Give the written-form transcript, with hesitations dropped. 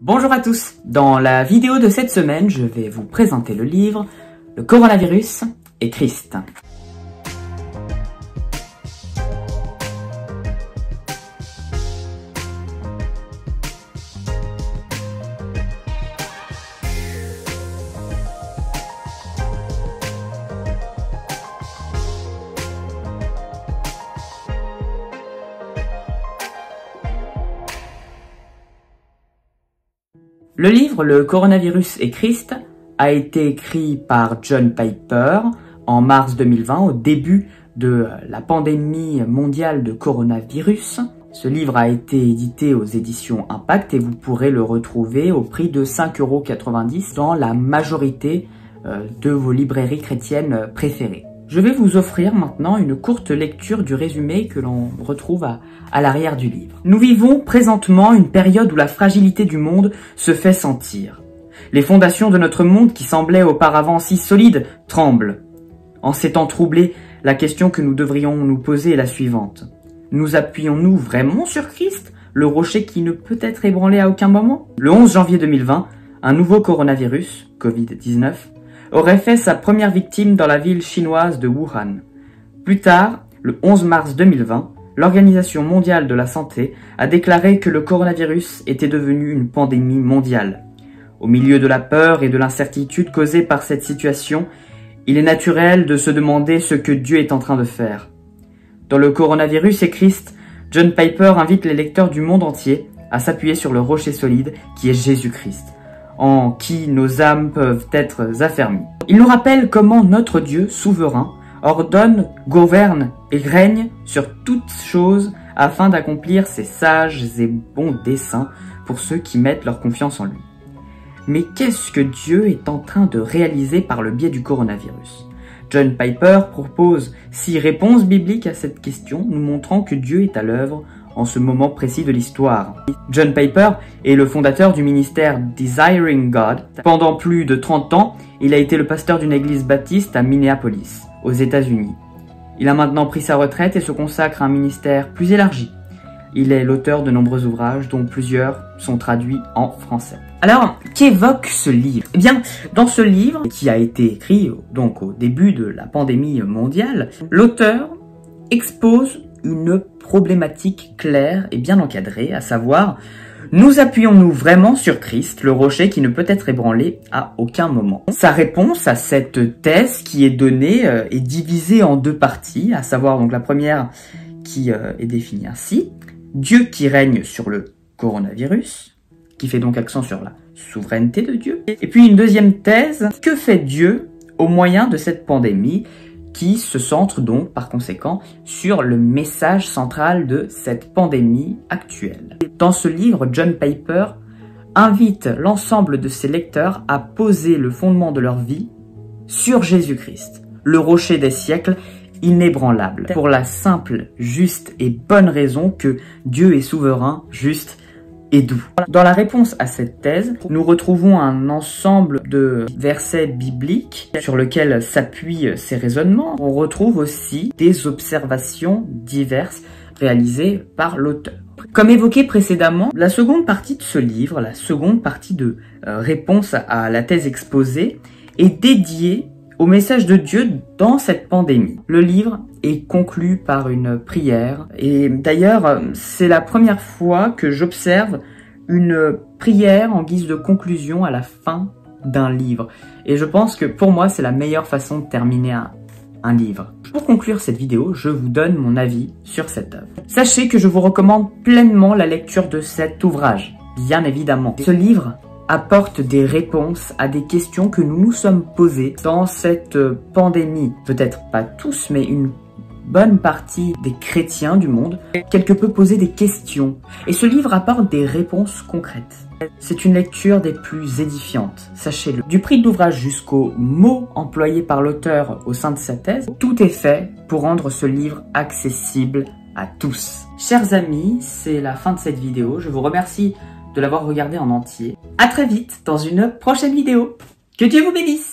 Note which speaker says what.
Speaker 1: Bonjour à tous, dans la vidéo de cette semaine, je vais vous présenter le livre « Le coronavirus et Christ ». Le livre « Le coronavirus et Christ » a été écrit par John Piper en mars 2020, au début de la pandémie mondiale de coronavirus. Ce livre a été édité aux éditions Impact et vous pourrez le retrouver au prix de 5,90 € dans la majorité de vos librairies chrétiennes préférées. Je vais vous offrir maintenant une courte lecture du résumé que l'on retrouve à l'arrière du livre. Nous vivons présentement une période où la fragilité du monde se fait sentir. Les fondations de notre monde, qui semblaient auparavant si solides, tremblent. En ces temps troublés, la question que nous devrions nous poser est la suivante. Nous appuyons-nous vraiment sur Christ, le rocher qui ne peut être ébranlé à aucun moment? Le 11 janvier 2020, un nouveau coronavirus, Covid-19, aurait fait sa première victime dans la ville chinoise de Wuhan. Plus tard, le 11 mars 2020, l'Organisation mondiale de la santé a déclaré que le coronavirus était devenu une pandémie mondiale. Au milieu de la peur et de l'incertitude causée par cette situation, il est naturel de se demander ce que Dieu est en train de faire. Dans le coronavirus et Christ, John Piper invite les lecteurs du monde entier à s'appuyer sur le rocher solide qui est Jésus-Christ, en qui nos âmes peuvent être affermies. Il nous rappelle comment notre Dieu souverain ordonne, gouverne et règne sur toutes choses afin d'accomplir ses sages et bons desseins pour ceux qui mettent leur confiance en lui. Mais qu'est-ce que Dieu est en train de réaliser par le biais du coronavirus? John Piper propose 6 réponses bibliques à cette question, nous montrant que Dieu est à l'œuvre en ce moment précis de l'histoire. John Piper est le fondateur du ministère Desiring God. Pendant plus de 30 ans, il a été le pasteur d'une église baptiste à Minneapolis, aux États-Unis. Il a maintenant pris sa retraite et se consacre à un ministère plus élargi. Il est l'auteur de nombreux ouvrages, dont plusieurs sont traduits en français. Alors, qu'évoque ce livre? Eh bien, dans ce livre, qui a été écrit donc au début de la pandémie mondiale, l'auteur expose une problématique claire et bien encadrée, à savoir, nous appuyons-nous vraiment sur Christ, le rocher qui ne peut être ébranlé à aucun moment? Sa réponse à cette thèse qui est donnée est divisée en 2 parties, à savoir donc la première qui est définie ainsi, Dieu qui règne sur le coronavirus, qui fait donc accent sur la souveraineté de Dieu, et puis une deuxième thèse, que fait Dieu au moyen de cette pandémie, qui se centre donc, par conséquent, sur le message central de cette pandémie actuelle. Dans ce livre, John Piper invite l'ensemble de ses lecteurs à poser le fondement de leur vie sur Jésus-Christ, le rocher des siècles, inébranlable, pour la simple, juste et bonne raison que Dieu est souverain, juste et doux. Dans la réponse à cette thèse, nous retrouvons un ensemble de versets bibliques sur lesquels s'appuient ces raisonnements. On retrouve aussi des observations diverses réalisées par l'auteur. Comme évoqué précédemment, la seconde partie de ce livre, la seconde partie de réponse à la thèse exposée, est dédiée au message de Dieu dans cette pandémie. Le livre est conclu par une prière et d'ailleurs c'est la première fois que j'observe une prière en guise de conclusion à la fin d'un livre et je pense que pour moi c'est la meilleure façon de terminer un livre. Pour conclure cette vidéo, je vous donne mon avis sur cette œuvre. Sachez que je vous recommande pleinement la lecture de cet ouvrage, bien évidemment. Ce livre apporte des réponses à des questions que nous nous sommes posées dans cette pandémie. Peut-être pas tous, mais une bonne partie des chrétiens du monde, quelque peu poser des questions. Et ce livre apporte des réponses concrètes. C'est une lecture des plus édifiantes, sachez-le. Du prix de l'ouvrage jusqu'aux mots employés par l'auteur au sein de sa thèse, tout est fait pour rendre ce livre accessible à tous. Chers amis, c'est la fin de cette vidéo. Je vous remercie de l'avoir regardé en entier. À très vite dans une prochaine vidéo. Que Dieu vous bénisse!